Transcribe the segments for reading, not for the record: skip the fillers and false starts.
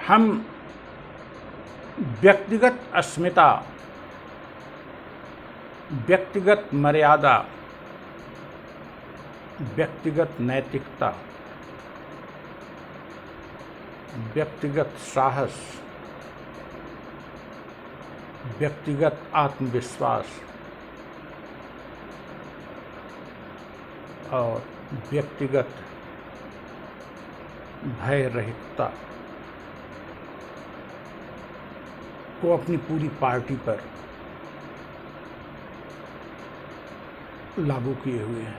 हम व्यक्तिगत अस्मिता, व्यक्तिगत मर्यादा, व्यक्तिगत नैतिकता, व्यक्तिगत साहस, व्यक्तिगत आत्मविश्वास और व्यक्तिगत भय रहितता को अपनी पूरी पार्टी पर लागू किए हुए हैं।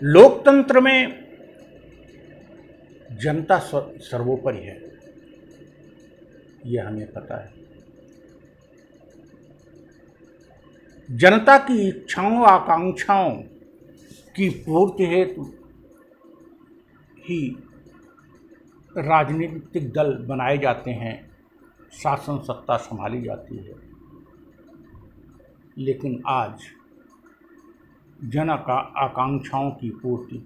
लोकतंत्र में जनता सर्वोपरि है, यह हमें पता है। जनता की इच्छाओं आकांक्षाओं की पूर्ति हेतु ही राजनीतिक दल बनाए जाते हैं, शासन सत्ता संभाली जाती है। लेकिन आज जन आकांक्षाओं की पूर्ति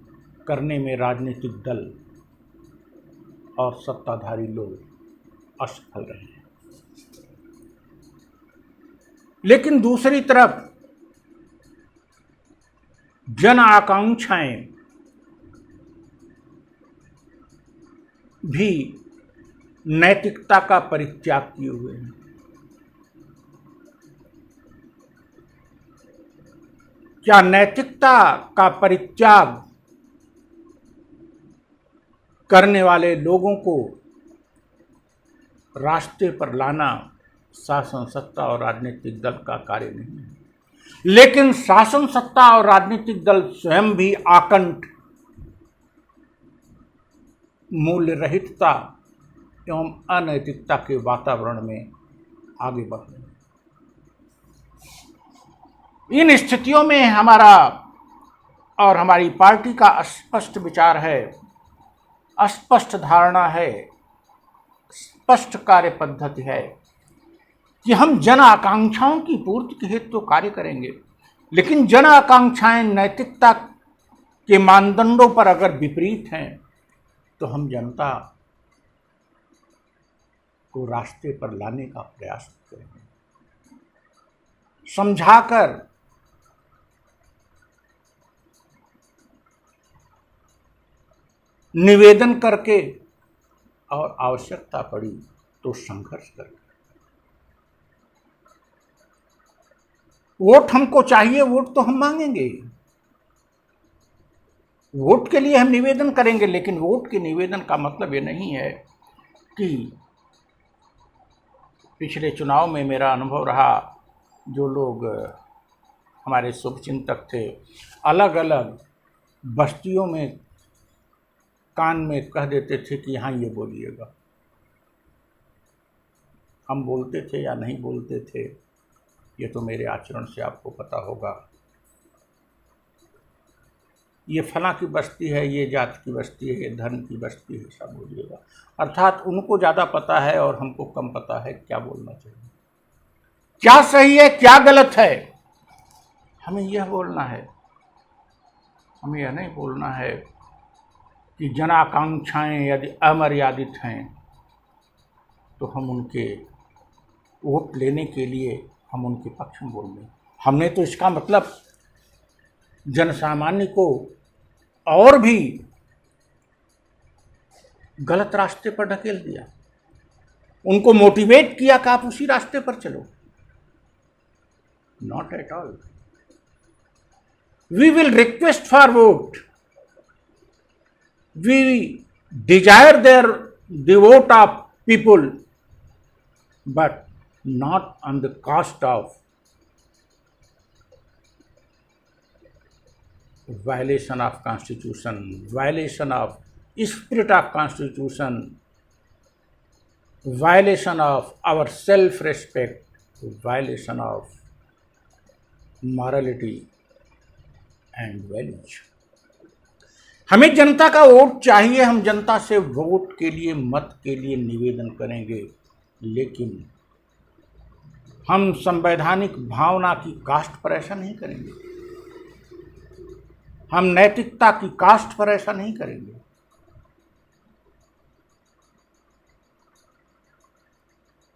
करने में राजनीतिक दल और सत्ताधारी लोग असफल रहे हैं। लेकिन दूसरी तरफ जन आकांक्षाएं भी नैतिकता का परित्याग किए हुए हैं। क्या नैतिकता का परित्याग करने वाले लोगों को रास्ते पर लाना शासन सत्ता और राजनीतिक दल का कार्य नहीं है, लेकिन शासन सत्ता और राजनीतिक दल स्वयं भी आकंठ मूल्य रहितता एवं अनैतिकता के वातावरण में आगे बढ़ रहे हैं। इन स्थितियों में हमारा और हमारी पार्टी का स्पष्ट विचार है, स्पष्ट धारणा है, स्पष्ट कार्य पद्धति है कि हम जन आकांक्षाओं की पूर्ति के हेतु तो कार्य करेंगे, लेकिन जन आकांक्षाएं नैतिकता के मानदंडों पर अगर विपरीत हैं तो हम जनता को रास्ते पर लाने का प्रयास करेंगे, समझाकर, निवेदन करके और आवश्यकता पड़ी तो संघर्ष करके। वोट हमको चाहिए, वोट तो हम मांगेंगे, वोट के लिए हम निवेदन करेंगे, लेकिन वोट के निवेदन का मतलब ये नहीं है कि पिछले चुनाव में मेरा अनुभव रहा, जो लोग हमारे शुभचिंतक थे अलग अलग बस्तियों में कान में कह देते थे कि यहाँ ये बोलिएगा। हम बोलते थे या नहीं बोलते थे ये तो मेरे आचरण से आपको पता होगा। ये फला की बस्ती है, ये जात की बस्ती है, ये धर्म की बस्ती है, सब बोलिएगा। अर्थात उनको ज़्यादा पता है और हमको कम पता है क्या बोलना चाहिए, क्या सही है क्या गलत है। हमें यह बोलना है, हमें यह नहीं बोलना है कि जन आकांक्षाएं यदि अमर्यादित हैं तो हम उनके वोट लेने के लिए हम उनके पक्ष में बोल रहे। हमने तो इसका मतलब जन सामान्य को और भी गलत रास्ते पर ढकेल दिया, उनको मोटिवेट किया कि आप उसी रास्ते पर चलो। Not at all. We will request for vote, we desire the vote of people, but not on the cost of violation of constitution, violation of spirit of constitution, violation of our self-respect, violation of morality and values. हमें जनता का vote चाहिए, हम जनता से vote के लिए, मत के लिए निवेदन करेंगे, लेकिन हम संवैधानिक भावना की कास्ट पर ऐसा नहीं करेंगे। हम नैतिकता की कास्ट पर ऐसा नहीं करेंगे।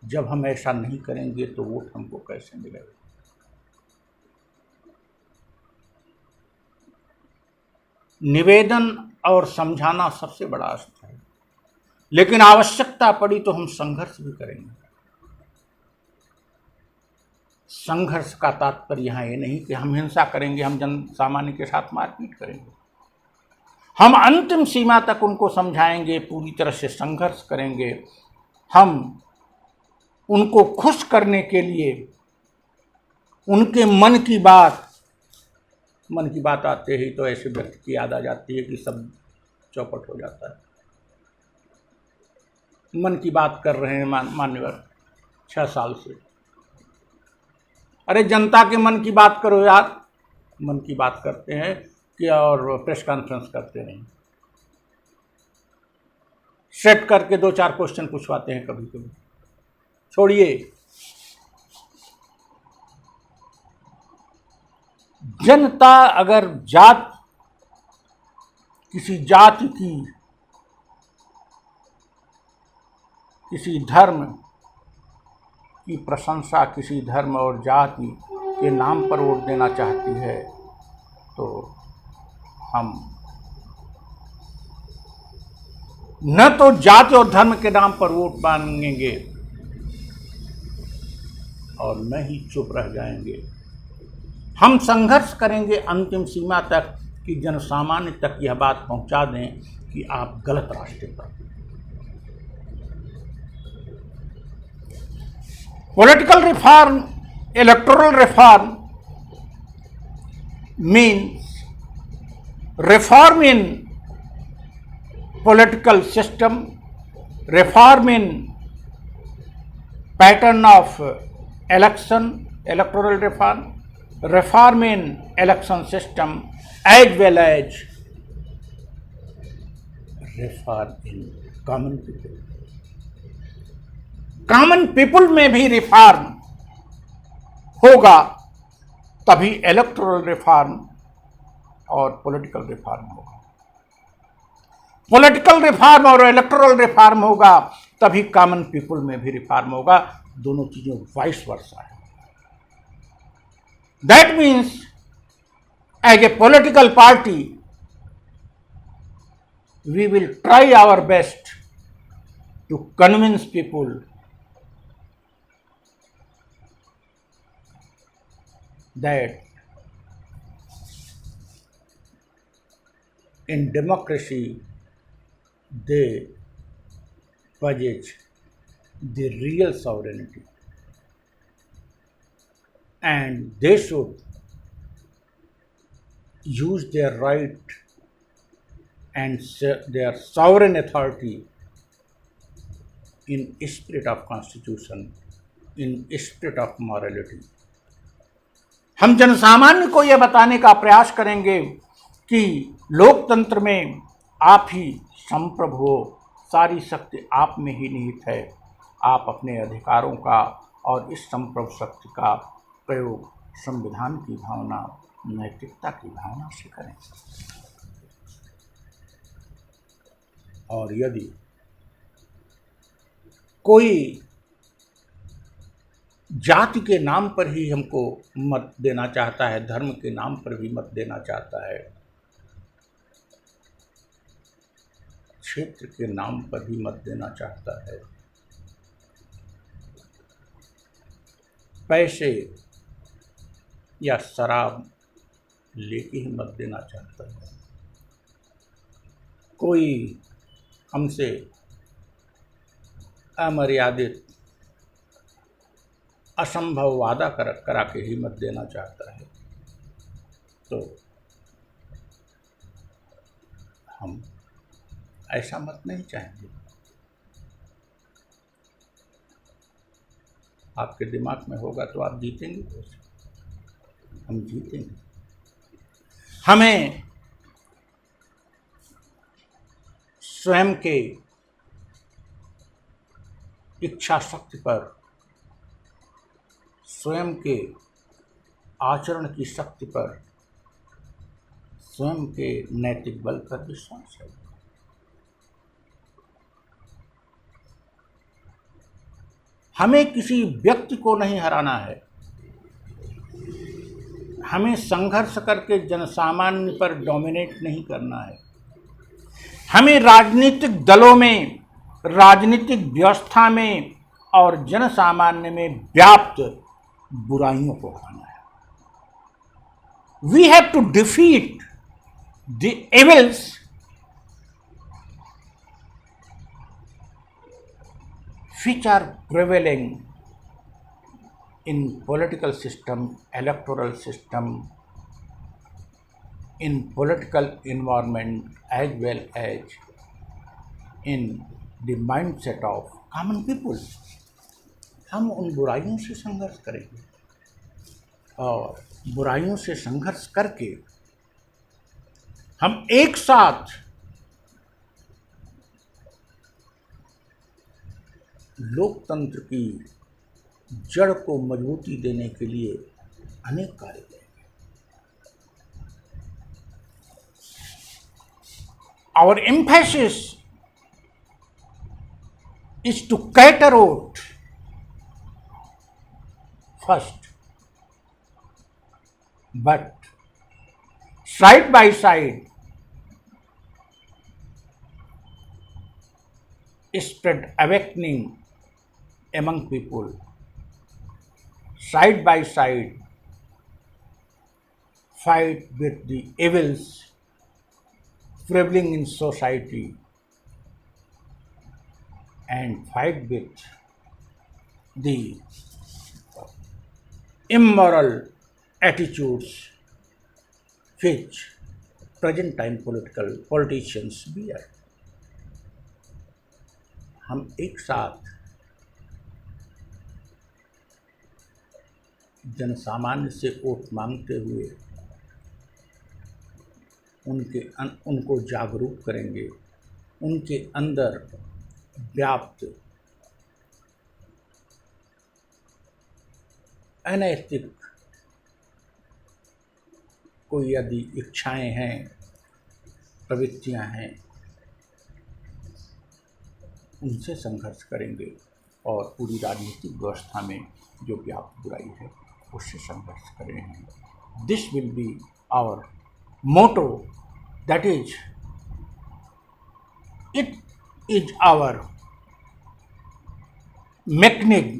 जब हम ऐसा नहीं करेंगे तो वोट हमको कैसे मिलेगा? निवेदन और समझाना सबसे बड़ा अस्त्र है, लेकिन आवश्यकता पड़ी तो हम संघर्ष भी करेंगे। संघर्ष का तात्पर्य यहाँ ये नहीं कि हम हिंसा करेंगे, हम जन सामान्य के साथ मारपीट करेंगे। हम अंतिम सीमा तक उनको समझाएंगे, पूरी तरह से संघर्ष करेंगे। हम उनको खुश करने के लिए उनके मन की बात आते ही तो ऐसे व्यक्ति की याद आ जाती है कि सब चौपट हो जाता है। मन की बात कर रहे हैं मान्यवर 6 साल से। अरे जनता के मन की बात करो यार। मन की बात करते हैं कि और प्रेस कॉन्फ्रेंस करते नहीं, सेट करके 2-4 क्वेश्चन पूछवाते हैं कभी कभी। छोड़िए, जनता अगर किसी जाति की, किसी धर्म की प्रशंसा, किसी धर्म और जाति के नाम पर वोट देना चाहती है तो हम न तो जाति और धर्म के नाम पर वोट मांगेंगे और न ही चुप रह जाएंगे। हम संघर्ष करेंगे अंतिम सीमा तक कि जनसामान्य तक यह बात पहुंचा दें कि आप गलत रास्ते पर। Political reform, electoral reform means reform in political system, reform in pattern of election, electoral reform, reform in election system, as well as reform in common people. Common people में भी रिफॉर्म होगा तभी इलेक्टोरल रिफॉर्म और political reform होगा। Political reform और electoral reform होगा तभी common people में भी रिफॉर्म होगा। दोनों चीजें वाइस वर्सा है। That means as a political party we will try our best to convince people that in democracy they possess the real sovereignty and they should use their right and their sovereign authority in spirit of constitution, in spirit of morality. हम जनसामान्य को यह बताने का प्रयास करेंगे कि लोकतंत्र में आप ही संप्रभु हो, सारी शक्ति आप में ही निहित है। आप अपने अधिकारों का और इस संप्रभु शक्ति का प्रयोग संविधान की भावना, नैतिकता की भावना से करें। और यदि कोई जाति के नाम पर ही हमको मत देना चाहता है, धर्म के नाम पर भी मत देना चाहता है, क्षेत्र के नाम पर भी मत देना चाहता है, पैसे या शराब लेके ही मत देना चाहता है, कोई हमसे अमर्यादित असंभव वादा करा के ही मत देना चाहता है, तो हम ऐसा मत नहीं चाहेंगे। आपके दिमाग में होगा तो आप जीतेंगे कैसे? हम जीतेंगे। हमें स्वयं के इच्छा शक्ति पर, स्वयं के आचरण की शक्ति पर, स्वयं के नैतिक बल पर विश्वास है। हमें किसी व्यक्ति को नहीं हराना है, हमें संघर्ष करके जनसामान्य पर डोमिनेट नहीं करना है। हमें राजनीतिक दलों में, राजनीतिक व्यवस्था में और जनसामान्य में व्याप्त बुराइयों को हटाना है। We have to defeat the evils which are prevailing in political system, electoral system, in political environment, as well as in the mindset of common people. हम उन बुराइयों से संघर्ष करेंगे और बुराइयों से संघर्ष करके हम एक साथ लोकतंत्र की जड़ को मजबूती देने के लिए अनेक कार्य करेंगे। Our emphasis is to cater out first, but side by side spread awakening among people, side by side fight with the evils prevailing in society and fight with the immoral attitudes which present time politicians bear. हम एक साथ जनसामान्य से vote मांगते हुए उनको जागरूक करेंगे, उनके अंदर व्याप्त अनैतिक कोई यदि इच्छाएं हैं, प्रवृत्तियां हैं, उनसे संघर्ष करेंगे और पूरी राजनीतिक व्यवस्था में जो व्याप्त बुराई है उससे संघर्ष करेंगे। This will be our motto, that is it is our mechanism,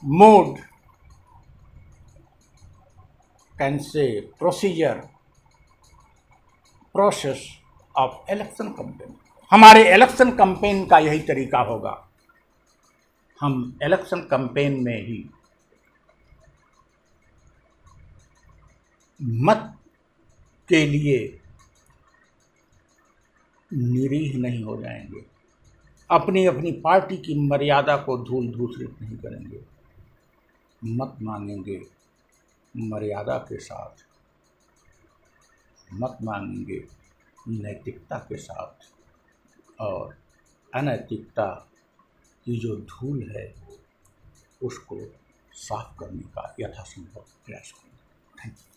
mode, can say procedure, process of election campaign. हमारे इलेक्शन कैंपेन का यही तरीका होगा। हम इलेक्शन कैंपेन में ही मत के लिए निरीह नहीं हो जाएंगे, अपनी अपनी पार्टी की मर्यादा को धूल धूसरित नहीं करेंगे। मत मांगेंगे मर्यादा के साथ, मत मांगेंगे नैतिकता के साथ और अनैतिकता की जो धूल है उसको साफ करने का यथासंभव प्रयास करेंगे। Thank you.